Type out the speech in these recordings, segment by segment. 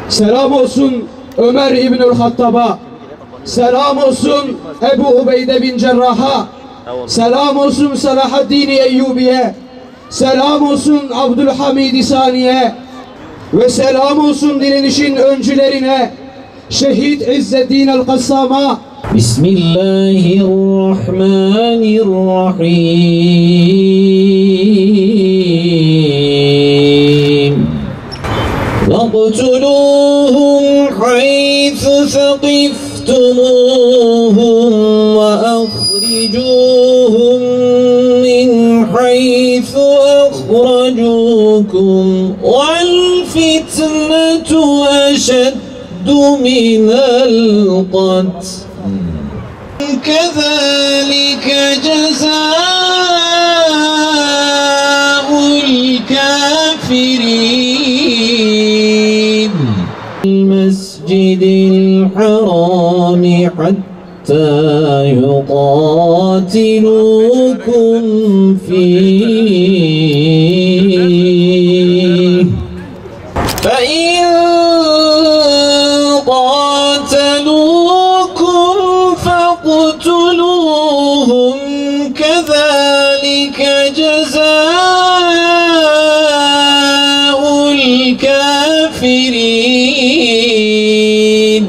Selam olsun Ömer İbnül Hattab'a, selam olsun Ebu Ubeyde bin Cerrah'a, selam olsun Selahaddin Eyyubi'ye, selam olsun Abdülhamid Sani'ye ve selam olsun direnişin öncülerine, Şehit İzzeddin el-Kassam'a. Bismillahirrahmanirrahim. وَاقْتُلُوهُمْ حَيْثُ ثَقِفْتُمُوهُمْ وَأَخْرِجُوهُمْ مِنْ حَيْثُ أَخْرَجُوكُمْ وَالْفِتْنَةُ أَشَدُّ مِنَ الْقَتْلِ كَذَلِكَ جَزَاءُ الْكَافِرِينَ الْمَسْجِدِ الْحَرَامِ حَتَّى يُقَاتِلُوكُمْ فِيهِ فَإِنْ قَاتَلُوكُمْ فَاقْتُلُوهُمْ كَذَلِكَ جَزَاءُ الْكَافِرِينَ.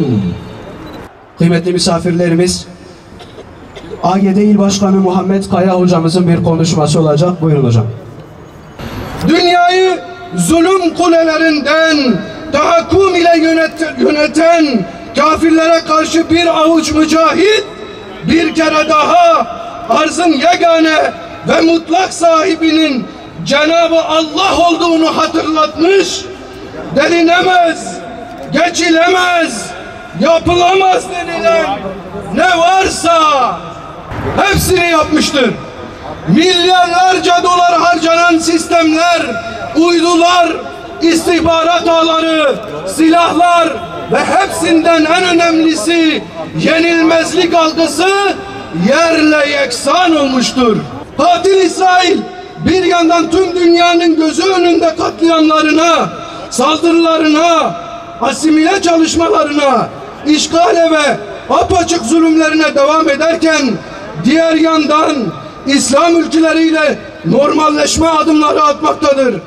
Kıymetli misafirlerimiz, AGD İl Başkanı Muhammed Kaya hocamızın bir konuşması olacak. Buyurun hocam. Dünyayı zulüm kulelerinden tahakküm ile yöneten kafirlere karşı bir avuç mücahit bir kere daha arzın yegane ve mutlak sahibinin Cenab-ı Allah olduğunu hatırlatmış, delinemez, geçilemez, yapılamaz denilen ne varsa hepsini yapmıştır. Milyarlarca dolar harcanan sistemler, uydular, istihbarat ağları, silahlar ve hepsinden en önemlisi yenilmezlik algısı yerle yeksan olmuştur. Katil İsrail bir yandan tüm dünyanın gözü önünde katliamlarına, saldırılarına, asimile çalışmalarına, işgale ve apaçık zulümlerine devam ederken diğer yandan İslam ülkeleriyle normalleşme adımları atmaktadır.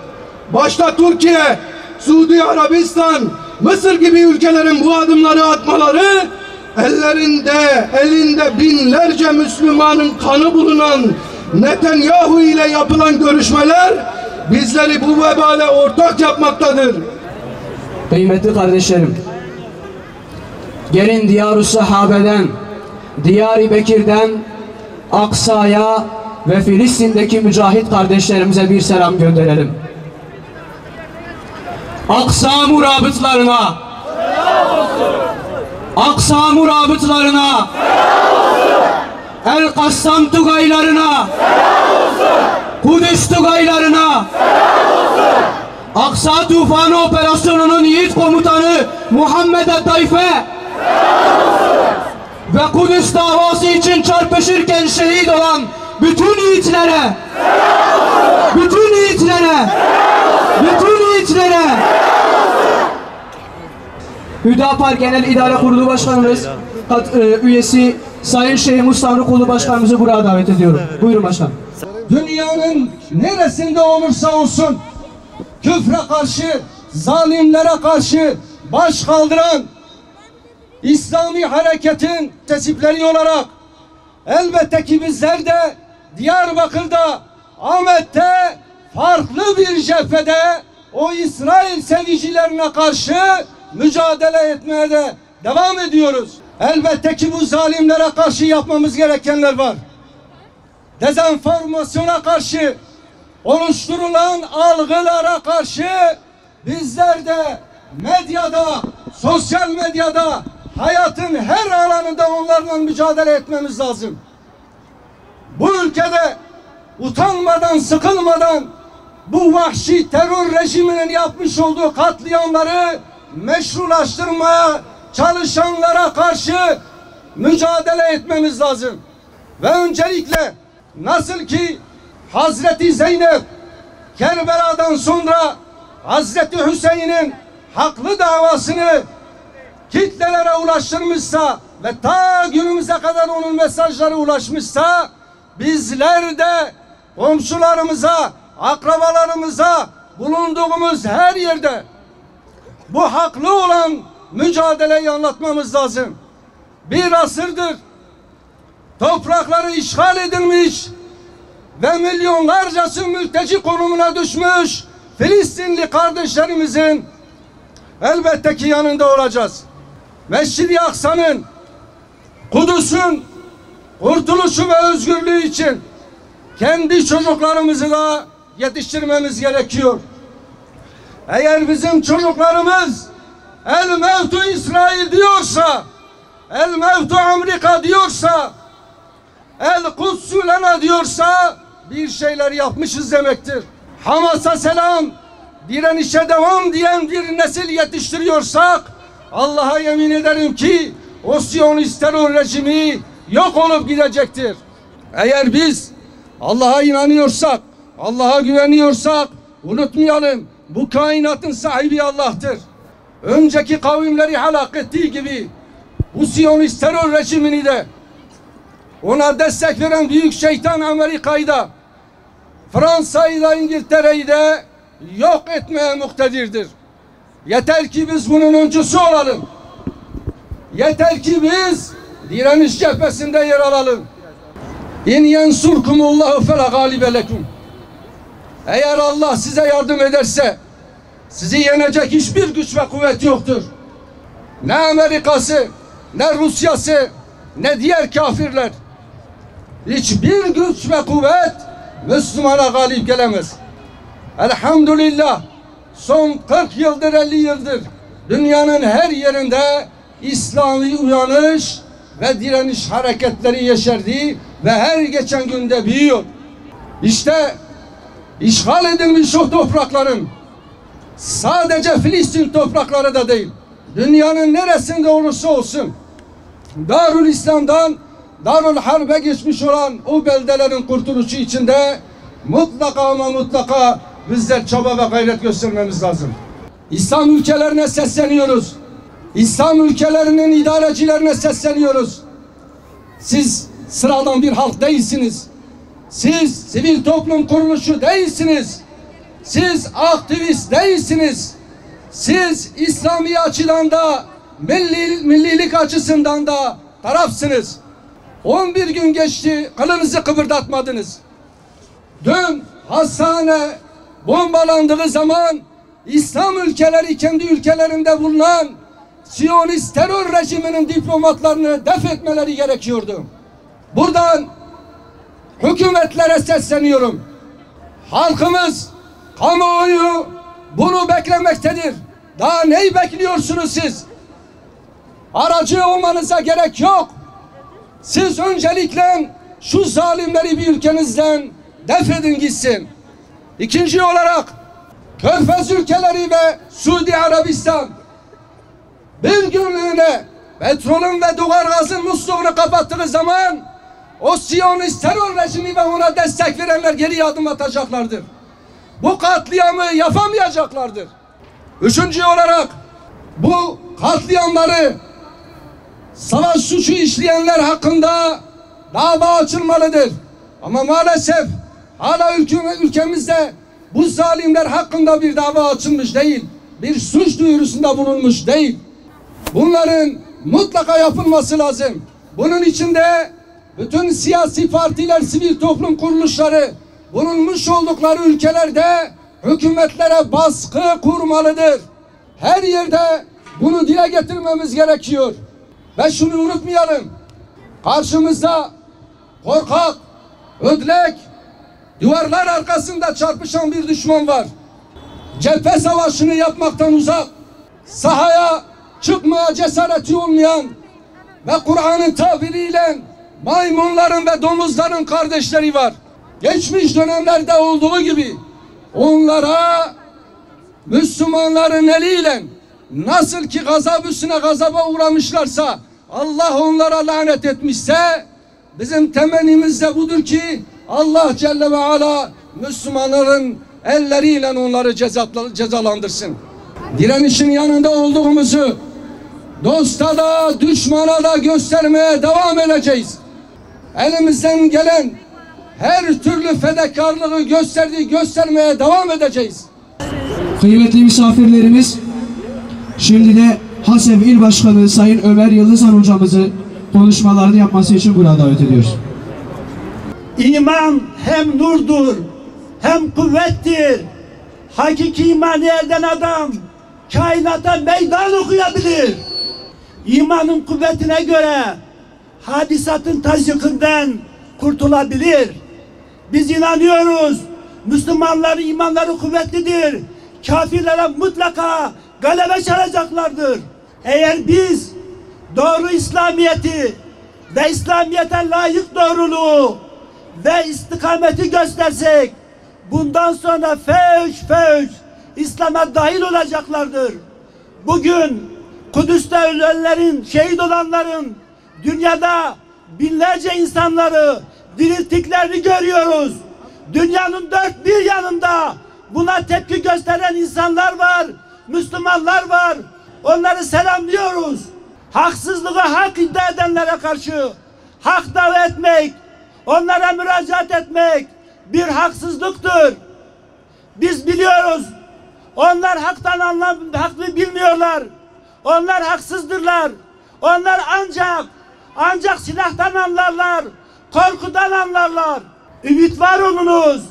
Başta Türkiye, Suudi Arabistan, Mısır gibi ülkelerin bu adımları atmaları elinde binlerce Müslümanın kanı bulunan Netanyahu ile yapılan görüşmeler bizleri bu vebale ortak yapmaktadır. Kıymetli kardeşlerim, gelin Diyar-ı Sahabe'den, Diyar-ı Bekir'den, Aksa'ya ve Filistin'deki mücahit kardeşlerimize bir selam gönderelim. Aksa murabıtlarına, Aksa murabıtlarına, El-Kassam tugaylarına, Kudüs tugaylarına, Aksa Tufanı Operasyonu'nun yiğit komutanı Muhammed Tayfe ve Kudüs davası için çarpışırken şehit olan bütün yiğitlere, bütün yiğitlere, bütün yiğitlere, Hüdapar Genel İdare Kurulu Başkanımız, üyesi Sayın Şeyh Mustafa Kulu Başkanımızı buraya davet ediyorum. Buyurun başkan. Dünyanın neresinde olursa olsun küfre karşı, zalimlere karşı baş kaldıran İslami hareketin tesipleri olarak elbette ki bizler de Diyarbakır'da, Ahmet'te farklı bir cephede o İsrail sevicilerine karşı mücadele etmeye de devam ediyoruz. Elbette ki bu zalimlere karşı yapmamız gerekenler var. Dezenformasyona karşı, oluşturulan algılara karşı bizler de medyada, sosyal medyada, hayatın her alanında onlarla mücadele etmemiz lazım. Bu ülkede utanmadan, sıkılmadan bu vahşi terör rejiminin yapmış olduğu katliamları meşrulaştırmaya çalışanlara karşı mücadele etmemiz lazım. Ve öncelikle nasıl ki Hazreti Zeynep Kerbela'dan sonra Hazreti Hüseyin'in haklı davasını kitlelere ulaştırmışsa ve ta günümüze kadar onun mesajları ulaşmışsa, bizler de komşularımıza, akrabalarımıza, bulunduğumuz her yerde bu haklı olan mücadeleyi anlatmamız lazım. Bir asırdır toprakları işgal edilmiş ve milyonlarcası mülteci konumuna düşmüş Filistinli kardeşlerimizin elbette ki yanında olacağız. Mescid-i Aksa'nın, Kudüs'ün kurtuluşu ve özgürlüğü için kendi çocuklarımızı da yetiştirmemiz gerekiyor. Eğer bizim çocuklarımız el mevtu İsrail diyorsa, el mevtu Amerika diyorsa, el Kudsü lena diyorsa bir şeyler yapmışız demektir. Hamas'a selam, direnişe devam diyen bir nesil yetiştiriyorsak, Allah'a yemin ederim ki o Siyonist terör rejimi yok olup gidecektir. Eğer biz Allah'a inanıyorsak, Allah'a güveniyorsak unutmayalım, bu kainatın sahibi Allah'tır. Önceki kavimleri helak ettiği gibi bu Siyonist terör rejimini de, ona destek veren büyük şeytan Amerika'yı da, Fransa'yı da, İngiltere'yi de yok etmeye muktedirdir. Yeter ki biz bunun öncüsü olalım. Yeter ki biz direniş cephesinde yer alalım. İn yensurkumullahu fela galibe lekum. Eğer Allah size yardım ederse sizi yenecek hiçbir güç ve kuvvet yoktur. Ne Amerika'sı, ne Rusya'sı, ne diğer kafirler. Hiçbir güç ve kuvvet Müslümana galip gelemez. Elhamdülillah son 40 yıldır, 50 yıldır dünyanın her yerinde İslami uyanış ve direniş hareketleri yeşerdi ve her geçen günde büyüyor. İşte işgal edilmiş o toprakların, sadece Filistin toprakları da değil, dünyanın neresinde olursa olsun, Darül İslam'dan Darül Harp'e geçmiş olan o beldelerin kurtuluşu içinde mutlaka ama mutlaka bizler çaba ve gayret göstermemiz lazım. İslam ülkelerine sesleniyoruz. İslam ülkelerinin idarecilerine sesleniyoruz. Siz sıradan bir halk değilsiniz. Siz sivil toplum kuruluşu değilsiniz. Siz aktivist değilsiniz. Siz İslami açıdan da millilik açısından da tarafsınız. 11 gün geçti, kılınızı kıpırdatmadınız. Dün hastane bombalandığı zaman İslam ülkeleri kendi ülkelerinde bulunan Siyonist terör rejiminin diplomatlarını def etmeleri gerekiyordu. Buradan hükümetlere sesleniyorum. Halkımız, kamuoyu bunu beklemektedir. Daha neyi bekliyorsunuz siz? Aracı olmanıza gerek yok. Siz öncelikle şu zalimleri bir ülkenizden def edin gitsin. İkinci olarak Körfez ülkeleri ve Suudi Arabistan bir günlüğüne petrolün ve doğalgazın musluğunu kapattığı zaman o Siyonist terör rejimi ve ona destek verenler geri adım atacaklardır. Bu katliamı yapamayacaklardır. Üçüncü olarak bu katliamları, savaş suçu işleyenler hakkında dava açılmalıdır. Ama maalesef hala ülkemizde bu zalimler hakkında bir dava açılmış değil. Bir suç duyurusunda bulunmuş değil. Bunların mutlaka yapılması lazım. Bunun içinde bütün siyasi partiler, sivil toplum kuruluşları bulunmuş oldukları ülkelerde hükümetlere baskı kurmalıdır. Her yerde bunu dile getirmemiz gerekiyor. Ve şunu unutmayalım. Karşımızda korkak, ödlek, duvarlar arkasında çarpışan bir düşman var. Cephe savaşını yapmaktan uzak, sahaya çıkmaya cesareti olmayan ve Kur'an'ın tabiriyle maymunların ve domuzların kardeşleri var. Geçmiş dönemlerde olduğu gibi onlara Müslümanların eliyle nasıl ki gazap üstüne gazaba uğramışlarsa, Allah onlara lanet etmişse, bizim temennimiz de budur ki Allah Celle ve Ala Müslümanların elleriyle onları cezalandırsın. Direnişin yanında olduğumuzu dosta da düşmana da göstermeye devam edeceğiz. Elimizden gelen her türlü fedakarlığı göstermeye devam edeceğiz. Kıymetli misafirlerimiz, şimdi de Hasep İl Başkanı Sayın Ömer Yıldızhan hocamızı konuşmalarını yapması için buraya davet ediyoruz. İman hem nurdur, hem kuvvettir. Hakiki imanı eden adam kainata meydan okuyabilir. İmanın kuvvetine göre hadisatın tazyıkından kurtulabilir. Biz inanıyoruz. Müslümanların imanları kuvvetlidir. Kafirlere mutlaka galebe çalacaklardır. Eğer biz doğru İslamiyeti ve İslamiyete layık doğruluğu ve istikameti göstersek, bundan sonra fevç İslam'a dahil olacaklardır. Bugün Kudüs'te ölenlerin, şehit olanların, dünyada binlerce insanları dirilttiklerini görüyoruz. Dünyanın dört bir yanında buna tepki gösteren insanlar var, Müslümanlar var. Onları selamlıyoruz. Haksızlığı hak iddia edenlere karşı hak dava etmek, onlara müracaat etmek bir haksızlıktır. Biz biliyoruz. Onlar hakkı bilmiyorlar. Onlar haksızdırlar. Onlar ancak silahtan anlarlar. Korkudan anlarlar. Ümit var olunuz.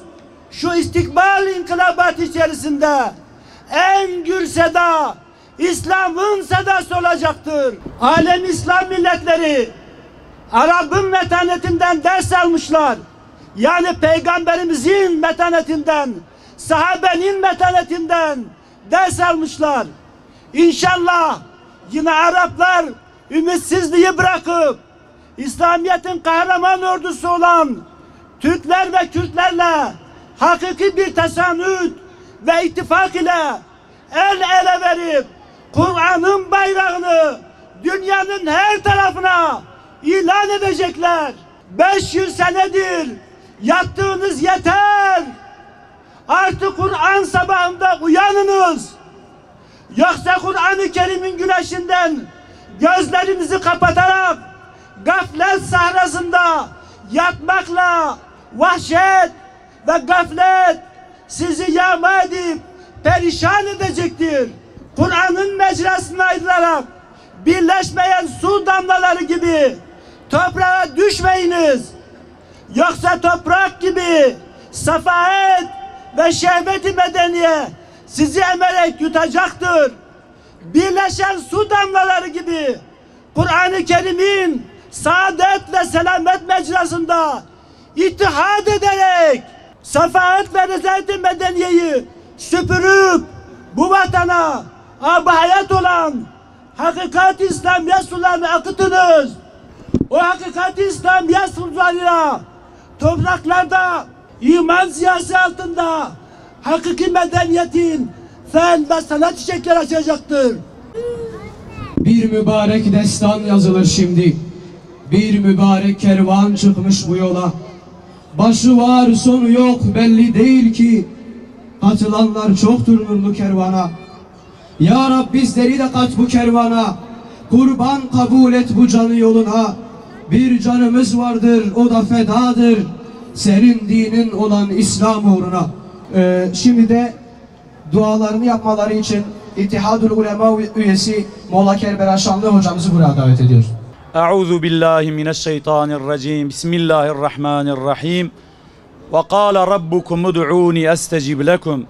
Şu istikbal inkılabat içerisinde en gür seda İslam'ın sedası olacaktır. Alem İslam milletleri Arap'ın metanetinden ders almışlar. Yani Peygamberimizin metanetinden, sahabenin metanetinden ders almışlar. İnşallah yine Araplar ümitsizliği bırakıp İslamiyet'in kahraman ordusu olan Türkler ve Kürtlerle hakiki bir tesanüt ve ittifak ile el ele verip Kur'an'ın bayrağını dünyanın her tarafına ilan edecekler. 500 senedir yattığınız yeter. Artık Kur'an sabahında uyanınız. Yoksa Kur'an-ı Kerim'in güneşinden gözlerinizi kapatarak gaflet sahrasında yatmakla vahşet ve gaflet sizi yağma edip perişan edecektir. Kur'an'ın mecrasına ayrılarak birleşmeyen su damlaları gibi toprağa düşmeyiniz. Yoksa toprak gibi safahet ve şehvet-i medeniye sizi emerek yutacaktır. Birleşen su damlaları gibi Kur'an-ı Kerim'in saadet ve selamet mecrasında ittihad ederek safahet ve rezalet-i medeniyeyi süpürüp bu vatana ab hayat olan hakikat-i İslamiyet sularını akıtınız. O hakikat-i İslamiyet sularıyla topraklarda iman ziyası altında hakiki medeniyetin fen ve sanat çiçekleri açacaktır. Bir mübarek destan yazılır şimdi. Bir mübarek kervan çıkmış bu yola. Başı var sonu yok belli değil ki. Katılanlar çoktur nurlu kervana. Ya Rab bizleri de kat bu kervana. Kurban kabul et bu canı yoluna. Bir canımız vardır o da fedadır. Senin dinin olan İslam uğruna. Şimdi de dualarını yapmaları için İttihadul Ulema üyesi Molla Kerbela Şanlı hocamızı buraya davet ediyoruz. Euzu billahi mineşşeytanirracim. Bismillahirrahmanirrahim. Ve kâle rabbukum ud'ûni estecib lekum.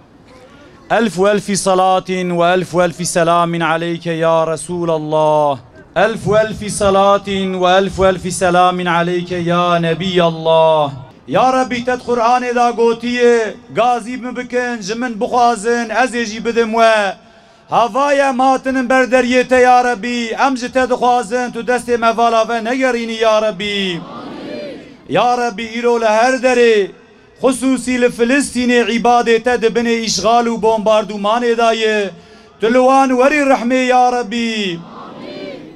Elfi salatin ve elfi selamin aleyke ya Resulallah. Elfi salatin ve elfi selamin aleyke ya Nebiyallah. Ya Rabbi tet Kur'an'ı da gotiye gazi mi bikin jimin bukhazin ezeci bidim ve havaya matının berderiyete ya Rabbi emci ted khazin tu desti mevala ve negerini ya Rabbi. Ya Rabbi irola her deri hususi Filistin'e ibadete de beni işgal u bombardıman edayı tülvan veri rahme ya Rabbi.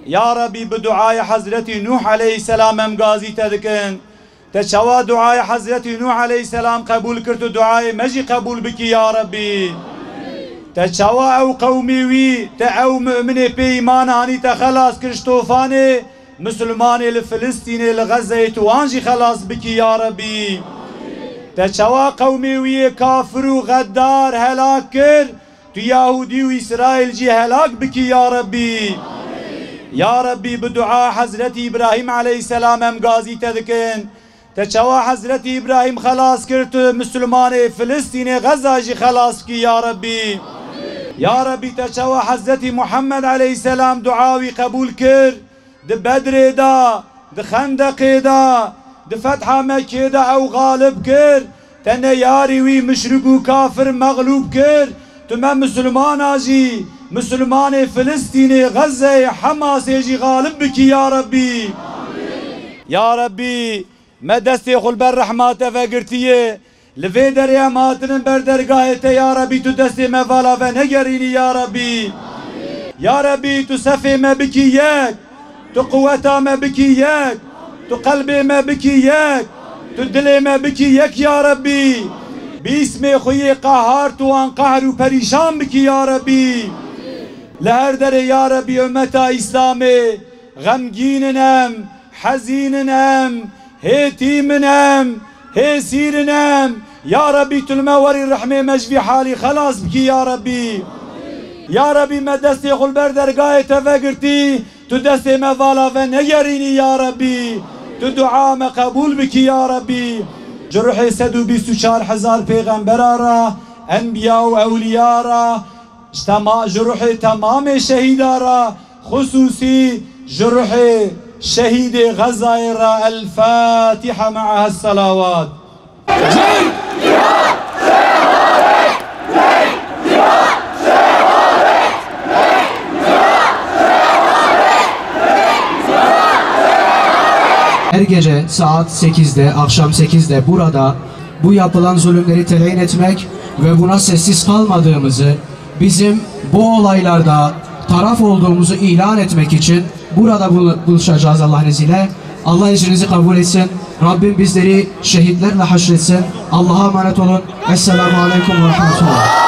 Ya Rabbi bu duaya Hazreti Nuh aleyhisselam em gazi tedikin تشوا دعاء حضرت نوح عليه السلام قبول كرت دعاء مجي قبول بك يا ربي تشوا او قومي وي تعو مؤمني بإيمان هاني تخلاص كرش طوفاني مسلماني لفلسطيني لغزة توانجي خلاص بك يا ربي تشوا قومي وي كافر وغدار هلاك كر تو يهودي وإسرائيل جي هلاك بك يا ربي يا ربي بدعاء حضرت إبراهيم عليه السلام هم غازي تذكن تشوا حضرت إبراهيم خلاص كرت مسلماني فلسطيني غزة جي خلاص كي يا ربي يا ربي تشوا حضرت محمد عليه السلام دعاوي قبول كر د بدر دا د خندق دا د فتح مكة دا او غالب كر تنه ياري وي مشرك وكافر مغلوب كر تما مسلمان اجي مسلمان فلسطيني غزة حماس يجي غالب بك يا ربي يا ربي ما دستي خل بالرحمات فقرتيه لفي دريا ماتن بردرقاهته يا ربي تدستي ما فالا فنقريني يا ربي يا ربي تسفي ما بكياك تقوتا ما بكياك تقلبي ما بكياك تدلي ما بكياك يا ربي باسمي خوي قهرت وان قهر وبريشان بك يا ربي لهر دري يا ربي امتا اسلامي غمگين نم حزين نم هيتيم نم هيسير نم يا ربي تلموري الرحمة مجفي حالي خلاص بك يا ربي يا ربي ما دستي خل بردرقاي تفقرتي تدستي مفالا فنقريني يا ربي تدعا مقبول بك يا ربي جرحي سدو بيستو شار حزار پیغمبرارا انبياء و اوليارا جرحي تمام شهيدارا خصوصي جرحي شهيد غزة الفاتحة معها الصلوات Her gece saat 8'de, akşam 8'de burada bu yapılan zulümleri telin etmek ve buna sessiz kalmadığımızı, bizim bu olaylarda taraf olduğumuzu ilan etmek için burada buluşacağız Allah'ın izniyle. Allah ecrinizi kabul etsin. Rabbim bizleri şehitlerle haşretsin. Allah'a emanet olun. Esselamu Aleyküm ve Rahmetullah.